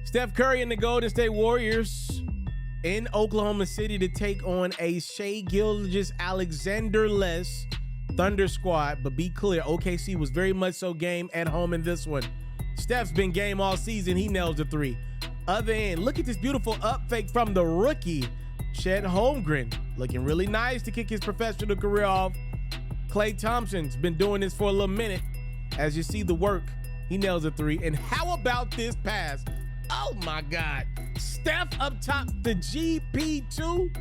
Steph Curry and the Golden State Warriors in Oklahoma City to take on a Shai Gilgeous-Alexander-less Thunder squad. But be clear, OKC was very much so game at home in this one. Steph's been game all season. He nails the three. Other end, look at this beautiful up fake from the rookie, Chet Holmgren. Looking really nice to kick his professional career off. Klay Thompson's been doing this for a little minute. As you see the work, he nails a three. And how about this pass? Oh my God. Steph up top, the GP2.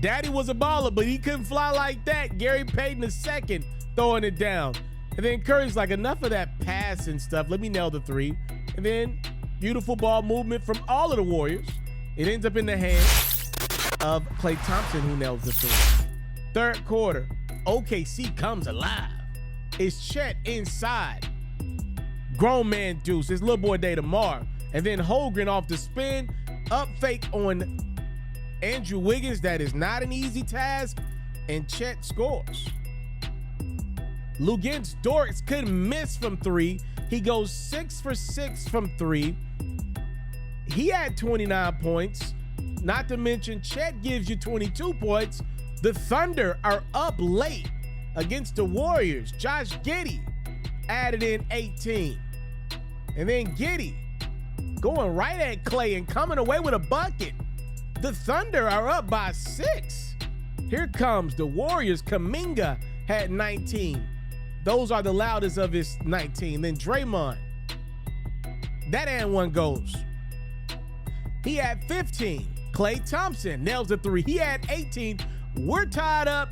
Daddy was a baller, but he couldn't fly like that. Gary Payton II throwing it down. And then Curry's like, enough of that pass and stuff. Let me nail the three. And then beautiful ball movement from all of the Warriors. It ends up in the hands of Klay Thompson, who nails the three. Third quarter, OKC comes alive. It's Chet inside. Grown man Deuce. It's little boy day tomorrow. And then Holmgren off the spin. Up fake on Andrew Wiggins. That is not an easy task. And Chet scores. Luguentz Dort couldn't miss from three. He goes 6 for 6 from three. He had 29 points. Not to mention, Chet gives you 22 points. The Thunder are up late against the Warriors. Josh Giddey added in 18. And then Giddey going right at Klay and coming away with a bucket. The Thunder are up by 6. Here comes the Warriors. Kuminga had 19. Those are the loudest of his 19. Then Draymond. That and one goes. He had 15. Klay Thompson nails the three. He had 18. We're tied up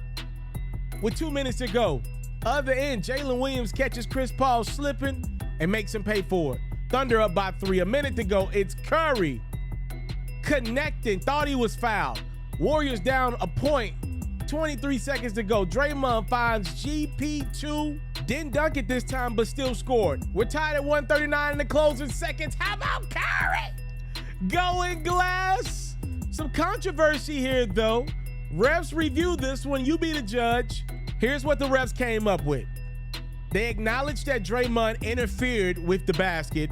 with 2 minutes to go. Other end, Jalen Williams catches Chris Paul slipping and makes him pay for it. Thunder up by 3. A minute to go. It's Curry connecting. Thought he was fouled. Warriors down a point. 23 seconds to go. Draymond finds GP2. Didn't dunk it this time, but still scored. We're tied at 139 in the closing seconds. How about Curry? Going glass. Some controversy here, though. Refs review this one. You be the judge. Here's what the refs came up with. They acknowledged that Draymond interfered with the basket,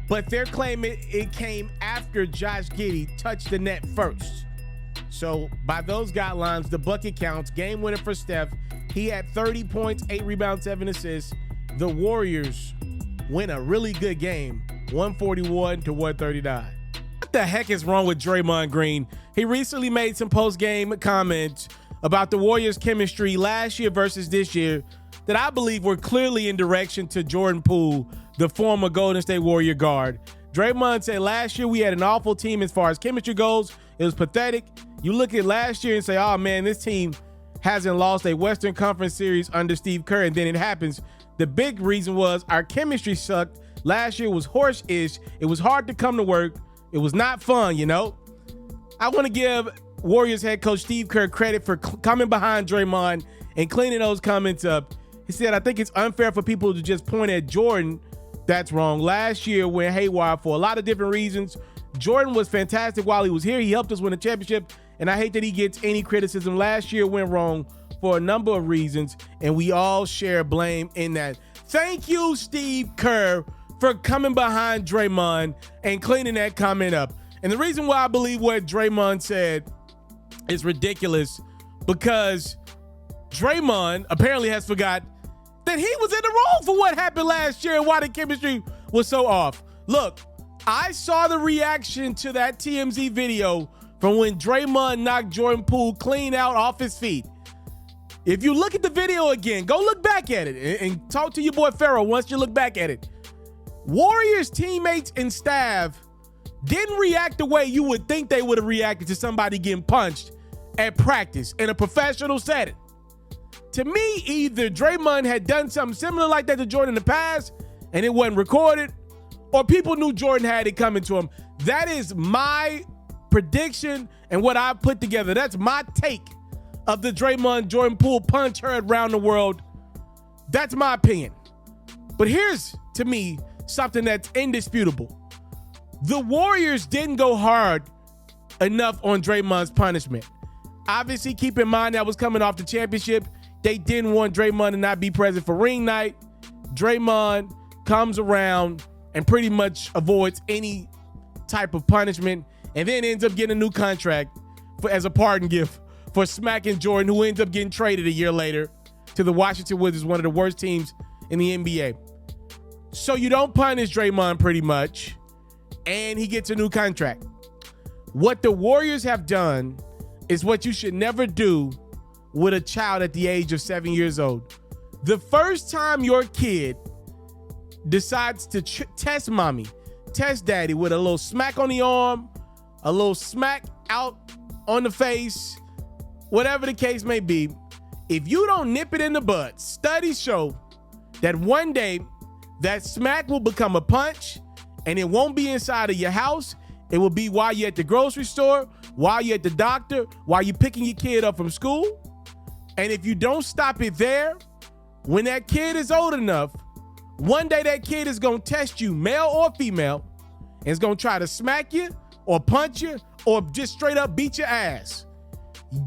but they're claiming it came after Josh Giddey touched the net first. So by those guidelines, the bucket counts. Game winner for Steph. He had 30 points, 8 rebounds, 7 assists. The Warriors win a really good game, 141 to 139. What the heck is wrong with Draymond Green? He recently made some post-game comments about the Warriors' chemistry last year versus this year that I believe were clearly in direction to Jordan Poole, the former Golden State Warrior guard. Draymond said last year we had an awful team as far as chemistry goes. It was pathetic. You look at last year and say, oh man, this team hasn't lost a Western Conference series under Steve Kerr, and then it happens. The big reason was our chemistry sucked. Last year was horse-ish. It was hard to come to work. It was not fun, you know? I want to give Warriors head coach Steve Kerr credit for coming behind Draymond and cleaning those comments up. He said, I think it's unfair for people to just point at Jordan. That's wrong. Last year went haywire for a lot of different reasons. Jordan was fantastic while he was here. He helped us win a championship, and I hate that he gets any criticism. Last year went wrong for a number of reasons, and we all share blame in that. Thank you, Steve Kerr, for coming behind Draymond and cleaning that comment up. And the reason why I believe what Draymond said is ridiculous, because Draymond apparently has forgot that he was in the wrong for what happened last year and why the chemistry was so off. Look, I saw the reaction to that TMZ video from when Draymond knocked Jordan Poole clean out off his feet. If you look at the video again, go look back at it and talk to your boy Ferro once you look back at it. Warriors teammates and staff didn't react the way you would think they would have reacted to somebody getting punched at practice in a professional setting. To me, either Draymond had done something similar like that to Jordan in the past and it wasn't recorded, or people knew Jordan had it coming to him. That is my prediction and what I put together. That's my take of the Draymond Jordan Poole punch heard around the world. That's my opinion. But here's, to me, something that's indisputable. The Warriors didn't go hard enough on Draymond's punishment. Obviously, keep in mind that was coming off the championship. They didn't want Draymond to not be present for ring night. Draymond comes around and pretty much avoids any type of punishment, and then ends up getting a new contract as a pardon gift for smacking Jordan, who ends up getting traded a year later to the Washington Wizards, one of the worst teams in the NBA. So you don't punish Draymond pretty much, and he gets a new contract. What the Warriors have done is what you should never do with a child at the age of 7 years old. The first time your kid decides to test mommy, test daddy with a little smack on the arm, a little smack out on the face, whatever the case may be, if you don't nip it in the bud, studies show that one day that smack will become a punch, and it won't be inside of your house. It will be while you're at the grocery store, while you're at the doctor, while you're picking your kid up from school. And if you don't stop it there, when that kid is old enough, one day that kid is going to test you, male or female, and is going to try to smack you or punch you or just straight up beat your ass.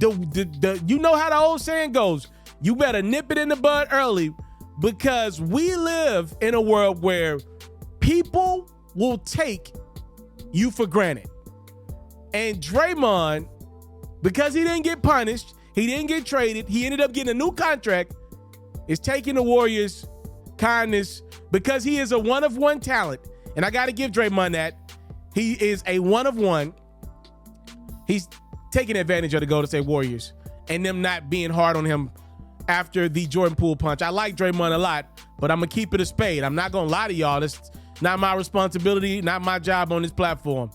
You know how the old saying goes. You better nip it in the bud early, because we live in a world where people will take you for granted. And Draymond, because he didn't get punished, he didn't get traded, he ended up getting a new contract, is taking the Warriors' kindness because he is a one-of-one talent. And I got to give Draymond that. He is a one-of-one. He's taking advantage of the Golden State Warriors and them not being hard on him after the Jordan Poole punch. I like Draymond a lot, but I'm going to keep it a spade. I'm not going to lie to y'all. That's not my responsibility, not my job on this platform.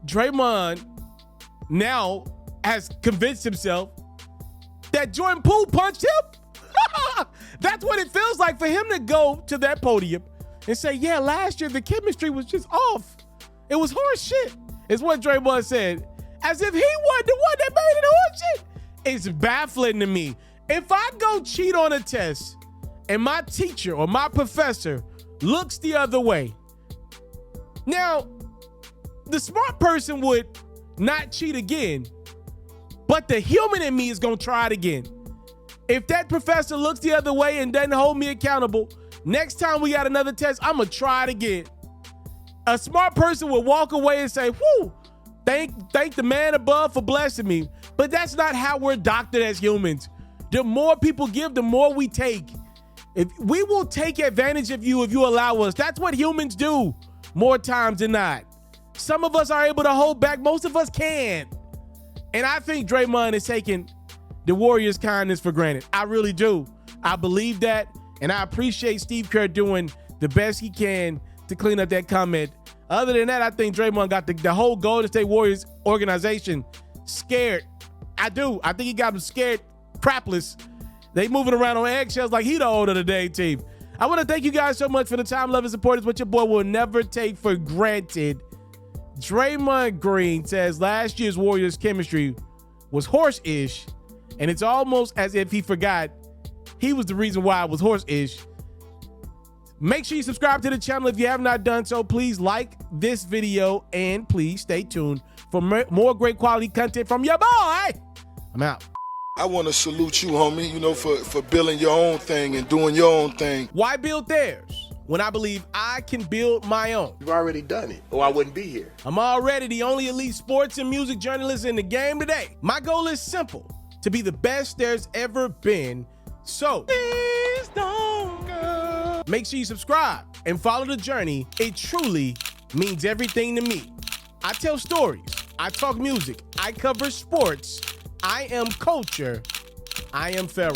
Draymond now has convinced himself that Jordan Poole punched him. That's what it feels like for him to go to that podium and say, yeah, last year the chemistry was just off. It was horse shit, is what Draymond said. As if he wasn't the one that made it horse shit. It's baffling to me. If I go cheat on a test and my teacher or my professor looks the other way, now, the smart person would not cheat again, but the human in me is going to try it again. If that professor looks the other way and doesn't hold me accountable, next time we got another test, I'm going to try it again. A smart person would walk away and say, whoo, thank the man above for blessing me. But that's not how we're doctored as humans. The more people give, the more we take. If we will take advantage of you if you allow us. That's what humans do more times than not. Some of us are able to hold back. Most of us can't. And I think Draymond is taking the Warriors' kindness for granted. I really do. I believe that. And I appreciate Steve Kerr doing the best he can to clean up that comment. Other than that, I think Draymond got the whole Golden State Warriors organization scared. I do. I think he got them scared crapless. They moving around on eggshells like he the owner of the day team. I want to thank you guys so much for the time, love, and support. It's what your boy will never take for granted. Draymond Green says last year's Warriors chemistry was horse-ish, and it's almost as if he forgot he was the reason why it was horse-ish. Make sure you subscribe to the channel if you have not done so. Please like this video, and please stay tuned for more great quality content from your boy. I'm out. I want to salute you, homie, you know, for building your own thing and doing your own thing. Why build theirs when I believe I can build my own? You've already done it, or I wouldn't be here. I'm already the only elite sports and music journalist in the game today. My goal is simple, to be the best there's ever been. So, please don't go. Make sure you subscribe and follow the journey. It truly means everything to me. I tell stories. I talk music. I cover sports. I am culture. I am Ferro.